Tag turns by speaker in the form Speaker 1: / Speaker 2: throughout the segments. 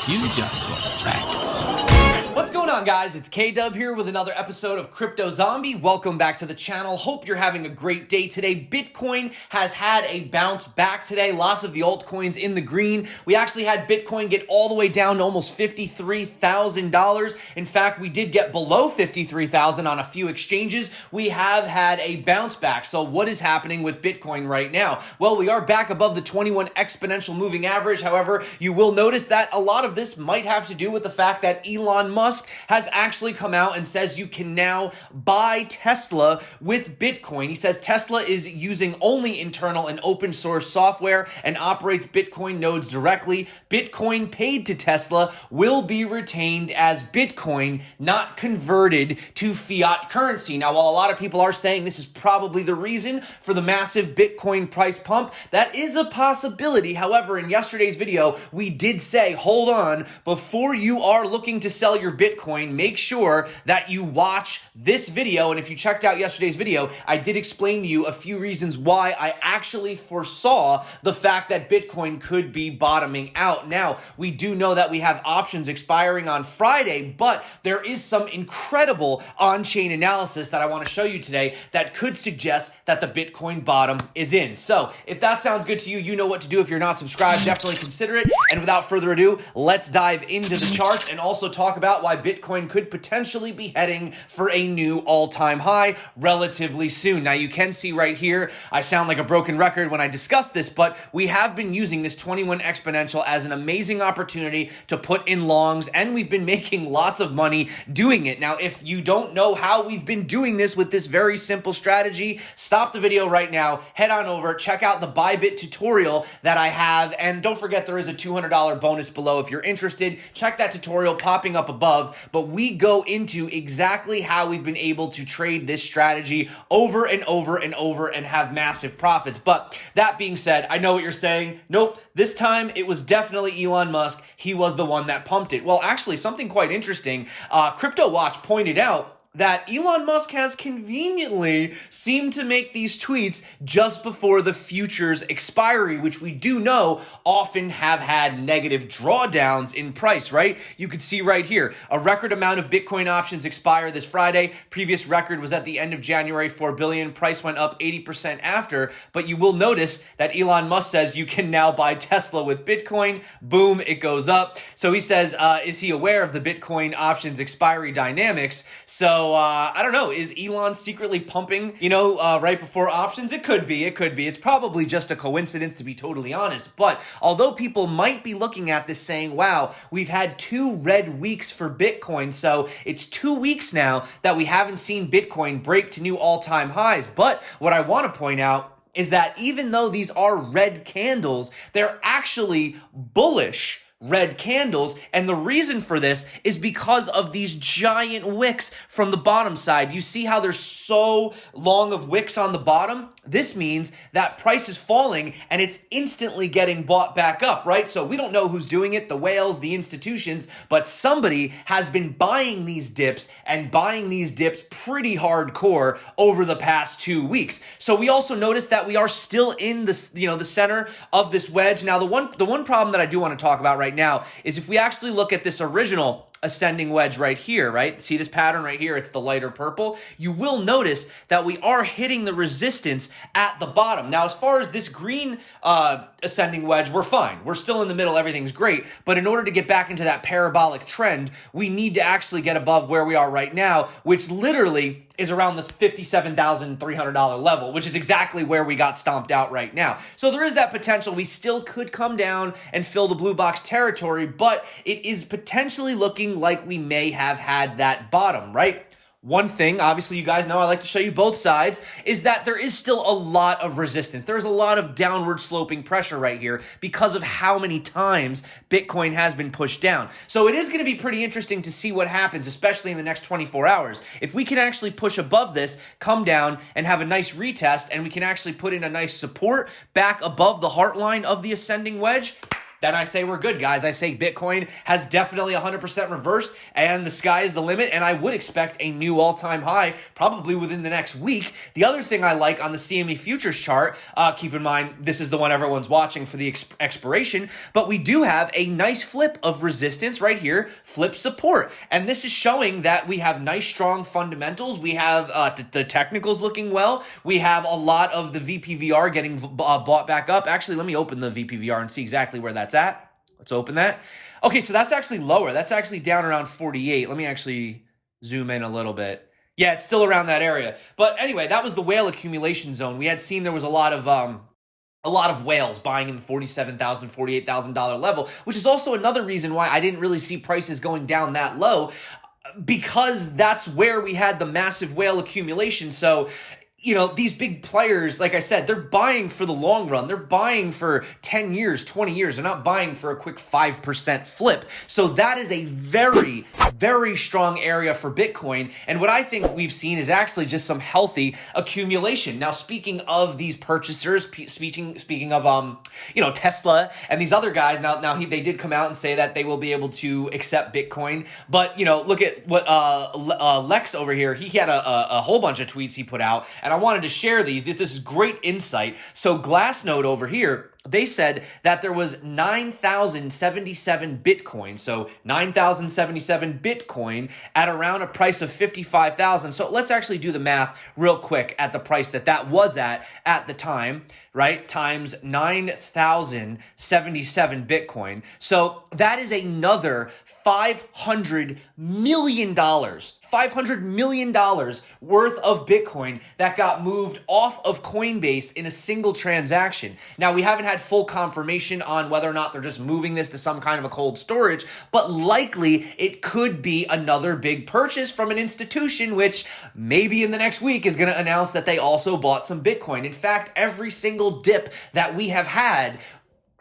Speaker 1: You just got wrecked.
Speaker 2: What's going on, guys? It's K-Dub here with another episode of CryptoZombie. Welcome back to the channel. Hope you're having a great day today. Bitcoin has had a bounce back today. Lots of the altcoins in the green. We actually had Bitcoin get all the way down to almost $53,000. In fact, we did get below $53,000 on a few exchanges. We have had a bounce back. So what is happening with Bitcoin right now? Well, we are back above the 21 exponential moving average. However, you will notice that a lot of this might have to do with the fact that Elon Musk has actually come out and says you can now buy Tesla with Bitcoin. He says Tesla is using only internal and open source software and operates Bitcoin nodes directly. Bitcoin paid to Tesla will be retained as Bitcoin, not converted to fiat currency. Now, while a lot of people are saying this is probably the reason for the massive Bitcoin price pump, that is a possibility. However, in yesterday's video, we did say, hold on, before you are looking to sell your Bitcoin, make sure that you watch this video. And if you checked out yesterday's video, I did explain to you a few reasons why I actually foresaw the fact that Bitcoin could be bottoming out. Now, we do know that we have options expiring on Friday, but there is some incredible on-chain analysis that I want to show you today that could suggest that the Bitcoin bottom is in. So if that sounds good to you, you know what to do. If you're not subscribed, definitely consider it. And without further ado, let's dive into the charts and also talk about why Bitcoin could potentially be heading for a new all-time high relatively soon. Now, you can see right here, I sound like a broken record when I discuss this, but we have been using this 21 exponential as an amazing opportunity to put in longs, and we've been making lots of money doing it. Now, if you don't know how we've been doing this with this very simple strategy, stop the video right now, head on over, check out the Bybit tutorial that I have, and don't forget there is a $200 bonus below if you're interested. Check that tutorial popping up above. But we go into exactly how we've been able to trade this strategy over and over and over and have massive profits. But that being said, I know what you're saying. Nope, this time it was definitely Elon Musk. He was the one that pumped it. Well, actually, something quite interesting. Crypto Watch pointed out that Elon Musk has conveniently seemed to make these tweets just before the futures expiry, which we do know often have had negative drawdowns in price, right? You can see right here, a record amount of Bitcoin options expire this Friday. Previous record was at the end of January, 4 billion. Price went up 80% after, but you will notice that Elon Musk says you can now buy Tesla with Bitcoin. Boom, it goes up. So he says, is he aware of the Bitcoin options expiry dynamics? So I don't know, is Elon secretly pumping, right before options? It could be. It's probably just a coincidence, to be totally honest. But although people might be looking at this saying, wow, we've had 2 red weeks for Bitcoin, so it's 2 weeks now that we haven't seen Bitcoin break to new all-time highs. But what I want to point out is that even though these are red candles, they're actually bullish red candles, and the reason for this is because of these giant wicks from the bottom side. You see how there's so long of wicks on the bottom? This means that price is falling and it's instantly getting bought back up, right? So we don't know who's doing it, the whales, the institutions, but somebody has been buying these dips and buying these dips pretty hardcore over the past 2 weeks. So we also noticed that we are still in this, the center of this wedge. Now, the one problem that I do want to talk about right now is if we actually look at this original ascending wedge right here, right? See this pattern right here? It's the lighter purple. You will notice that we are hitting the resistance at the bottom. Now, as far as this green ascending wedge, we're fine. We're still in the middle. Everything's great. But in order to get back into that parabolic trend, we need to actually get above where we are right now, which literally is around this $57,300 level, which is exactly where we got stomped out right now. So there is that potential. We still could come down and fill the blue box territory, but it is potentially looking like we may have had that bottom, right? One thing, obviously you guys know I like to show you both sides, is that there is still a lot of resistance. There's a lot of downward sloping pressure right here because of how many times Bitcoin has been pushed down. So it is going to be pretty interesting to see what happens, especially in the next 24 hours. If we can actually push above this, come down and have a nice retest, and we can actually put in a nice support back above the heart line of the ascending wedge, then I say we're good, guys. I say Bitcoin has definitely 100% reversed and the sky is the limit, and I would expect a new all-time high probably within the next week. The other thing I like on the CME futures chart, keep in mind, this is the one everyone's watching for the expiration, but we do have a nice flip of resistance right here, flip support. And this is showing that we have nice, strong fundamentals. We have the technicals looking well. We have a lot of the VPVR getting bought back up. Actually, let me open the VPVR and see exactly where that's at. Let's open that. Okay, so that's actually lower. That's actually down around 48. Let me actually zoom in a little bit. Yeah, it's still around that area. But anyway, that was the whale accumulation zone. We had seen there was a lot of whales buying in the $47,000, $48,000 level, which is also another reason why I didn't really see prices going down that low, because that's where we had the massive whale accumulation. So, you know, these big players, like I said, they're buying for the long run. They're buying for 10 years, 20 years. They're not buying for a quick 5% flip. So that is a very, very strong area for Bitcoin. And what I think we've seen is actually just some healthy accumulation. Now, speaking of these purchasers, speaking of, you know, Tesla and these other guys, they did come out and say that they will be able to accept Bitcoin. But, you know, look at what Lex over here, he had a whole bunch of tweets he put out. And I wanted to share these. This is great insight. So Glassnode over here, they said that there was 9,077 Bitcoin. So 9,077 Bitcoin at around a price of 55,000. So let's actually do the math real quick at the price that was at the time, right? Times 9,077 Bitcoin. So that is another $500 million. $500 million worth of Bitcoin that got moved off of Coinbase in a single transaction. Now, we haven't had full confirmation on whether or not they're just moving this to some kind of a cold storage, but likely it could be another big purchase from an institution, which maybe in the next week is going to announce that they also bought some Bitcoin. In fact, every single dip that we have had,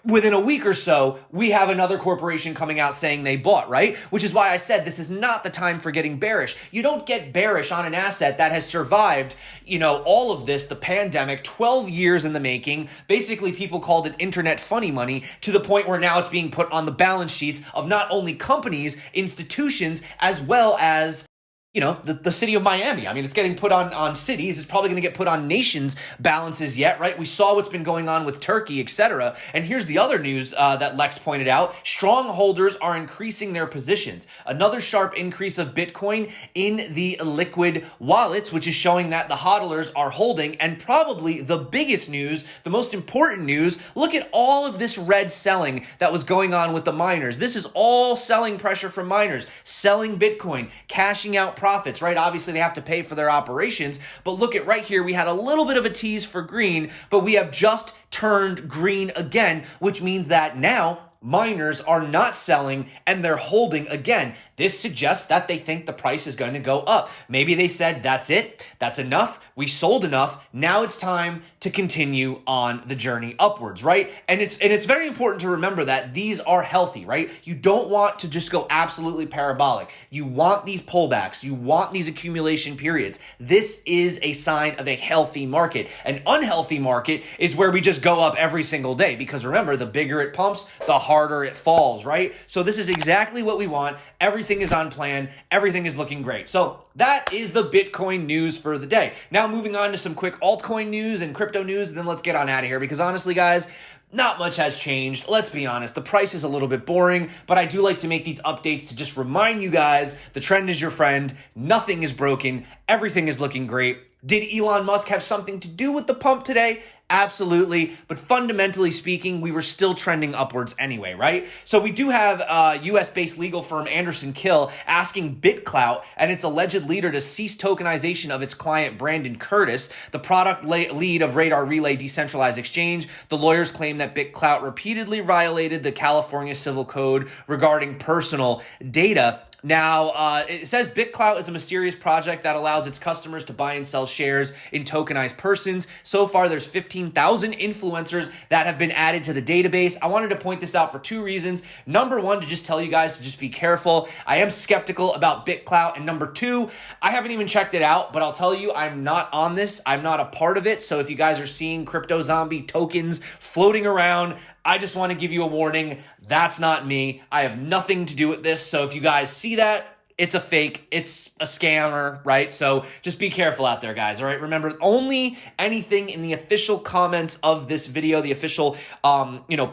Speaker 2: within a week or so, we have another corporation coming out saying they bought, right? Which is why I said this is not the time for getting bearish. You don't get bearish on an asset that has survived, you know, all of this, the pandemic, 12 years in the making. Basically, people called it internet funny money, to the point where now it's being put on the balance sheets of not only companies, institutions, as well as, you know, the city of Miami. I mean, it's getting put on cities. It's probably going to get put on nations' balances yet, right? We saw what's been going on with Turkey, etc. And here's the other news that Lex pointed out. Strong holders are increasing their positions. Another sharp increase of Bitcoin in the liquid wallets, which is showing that the HODLers are holding. And probably the biggest news, the most important news, look at all of this red selling that was going on with the miners. This is all selling pressure from miners, selling Bitcoin, cashing out profits, right? Obviously, they have to pay for their operations, but look at right here. We had a little bit of a tease for green, but we have just turned green again, which means that now miners are not selling and they're holding again. This suggests that they think the price is going to go up. Maybe they said, that's it, that's enough, we sold enough, now it's time to continue on the journey upwards, right? And it's very important to remember that these are healthy, right? You don't want to just go absolutely parabolic. You want these pullbacks, you want these accumulation periods. This is a sign of a healthy market. An unhealthy market is where we just go up every single day, because remember, the bigger it pumps, the harder it falls, right? So this is exactly what we want. Everything is on plan. Everything is looking great. So that is the Bitcoin news for the day. Now moving on to some quick altcoin news and crypto news, and then let's get on out of here, because honestly, guys, not much has changed. Let's be honest. The price is a little bit boring, but I do like to make these updates to just remind you guys the trend is your friend. Nothing is broken. Everything is looking great. Did Elon Musk have something to do with the pump today? Absolutely. But fundamentally speaking, we were still trending upwards anyway, right? So we do have US-based legal firm Anderson Kill asking BitClout and its alleged leader to cease tokenization of its client Brandon Curtis, the product lead of Radar Relay Decentralized Exchange. The lawyers claim that BitClout repeatedly violated the California Civil Code regarding personal data. Now, it says BitClout is a mysterious project that allows its customers to buy and sell shares in tokenized persons. So far, there's 15,000 influencers that have been added to the database. I wanted to point this out for two reasons. Number one, to just tell you guys to just be careful. I am skeptical about BitClout. And number two, I haven't even checked it out, but I'll tell you, I'm not on this. I'm not a part of it. So if you guys are seeing CryptoZombie tokens floating around, I just want to give you a warning. That's not me. I have nothing to do with this. So if you guys see that, it's a fake, it's a scammer, right? So just be careful out there, guys, all right? Remember, only anything in the official comments of this video, the official,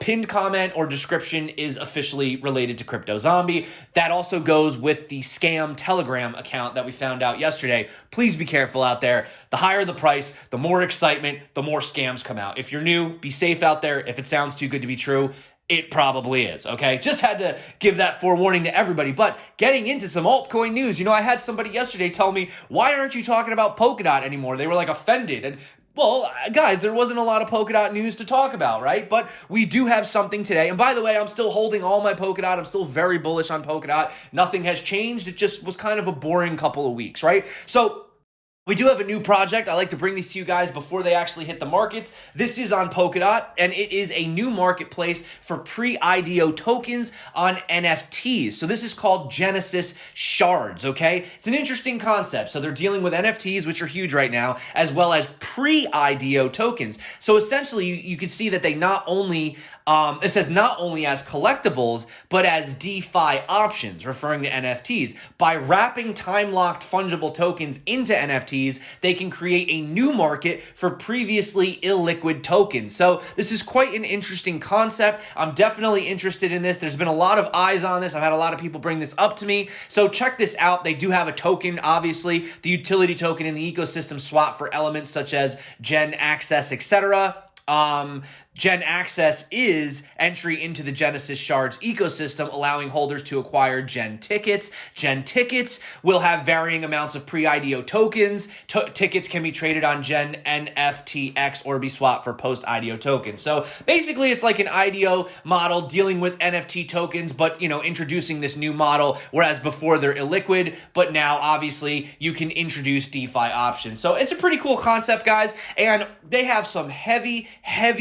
Speaker 2: pinned comment or description is officially related to CryptoZombie. That also goes with the scam Telegram account that we found out yesterday. Please be careful out there. The higher the price, the more excitement, the more scams come out. If you're new, be safe out there. If it sounds too good to be true, it probably is, okay? Just had to give that forewarning to everybody. But getting into some altcoin news, I had somebody yesterday tell me, why aren't you talking about Polkadot anymore? They were like offended. And well, guys, there wasn't a lot of Polkadot news to talk about, right? But we do have something today. And by the way, I'm still holding all my Polkadot. I'm still very bullish on Polkadot. Nothing has changed. It just was kind of a boring couple of weeks, right? So we do have a new project. I like to bring these to you guys before they actually hit the markets. This is on Polkadot, and it is a new marketplace for pre-IDO tokens on NFTs. So this is called Genesis Shards, okay? It's an interesting concept. So they're dealing with NFTs, which are huge right now, as well as pre-IDO tokens. So essentially, you can see that they not only, it says not only as collectibles, but as DeFi options, referring to NFTs. By wrapping time-locked fungible tokens into NFTs, they can create a new market for previously illiquid tokens. So this is quite an interesting concept. I'm definitely interested in this. There's been a lot of eyes on this. I've had a lot of people bring this up to me. So check this out. They do have a token, obviously, the utility token in the ecosystem swap for elements such as Gen Access, etc. Gen Access is entry into the Genesis Shards ecosystem, allowing holders to acquire Gen tickets. Gen tickets will have varying amounts of pre-IDO tokens. Tickets can be traded on Gen NFTX or be swapped for post-IDO tokens. So basically, it's like an IDO model dealing with NFT tokens, but, introducing this new model, whereas before they're illiquid, but now, obviously, you can introduce DeFi options. So it's a pretty cool concept, guys, and they have some heavy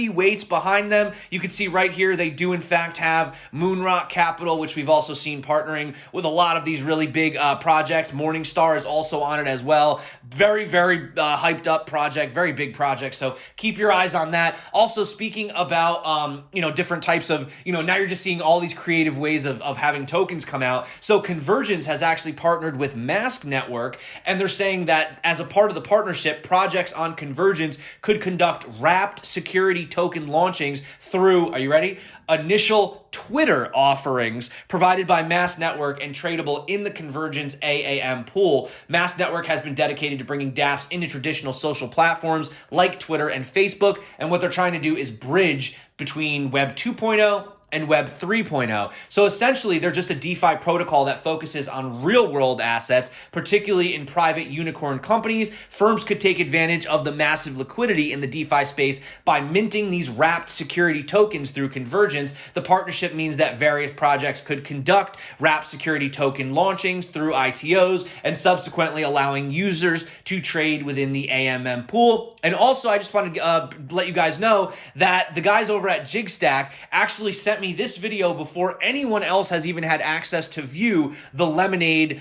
Speaker 2: weights behind them. You can see right here, they do in fact have Moonrock Capital, which we've also seen partnering with a lot of these really big projects. Morningstar is also on it as well. Very hyped up project, very big project. So keep your eyes on that. Also speaking about, different types of, now you're just seeing all these creative ways of having tokens come out. So Convergence has actually partnered with Mask Network, and they're saying that as a part of the partnership, projects on Convergence could conduct wrapped security token launchings through, are you ready? Initial Twitter offerings provided by Mass Network and tradable in the Convergence AAM pool. Mass Network has been dedicated to bringing dApps into traditional social platforms like Twitter and Facebook, and what they're trying to do is bridge between Web 2.0 and Web 3.0. So essentially, they're just a DeFi protocol that focuses on real-world assets, particularly in private unicorn companies. Firms could take advantage of the massive liquidity in the DeFi space by minting these wrapped security tokens through Convergence. The partnership means that various projects could conduct wrapped security token launchings through ITOs and subsequently allowing users to trade within the AMM pool. And also, I just wanted to let you guys know that the guys over at Jigstack actually sent me this video before anyone else has even had access to view the Lemonade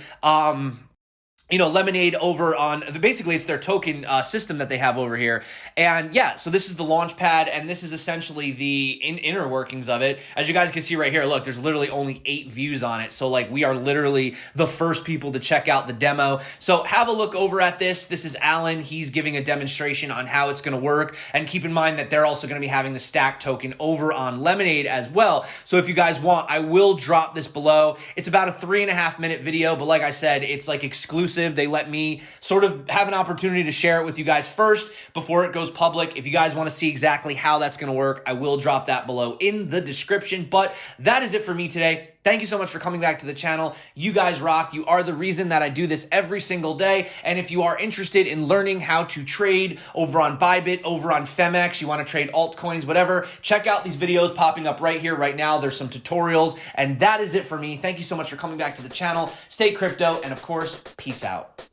Speaker 2: Lemonade over on, basically it's their token system that they have over here. And yeah, so this is the launch pad, and this is essentially the inner workings of it. As you guys can see right here, look, there's literally only 8 views on it. So like we are literally the first people to check out the demo. So have a look over at this. This is Alan. He's giving a demonstration on how it's going to work. And keep in mind that they're also going to be having the stack token over on Lemonade as well. So if you guys want, I will drop this below. It's about a 3.5 minute video, but like I said, it's like exclusive. They let me sort of have an opportunity to share it with you guys first before it goes public. If you guys want to see exactly how that's going to work, I will drop that below in the description. But that is it for me today. Thank you so much for coming back to the channel. You guys rock. You are the reason that I do this every single day. And if you are interested in learning how to trade over on Bybit, over on Femex, you want to trade altcoins, whatever, check out these videos popping up right here, right now. There's some tutorials. And that is it for me. Thank you so much for coming back to the channel. Stay crypto. And of course, peace out.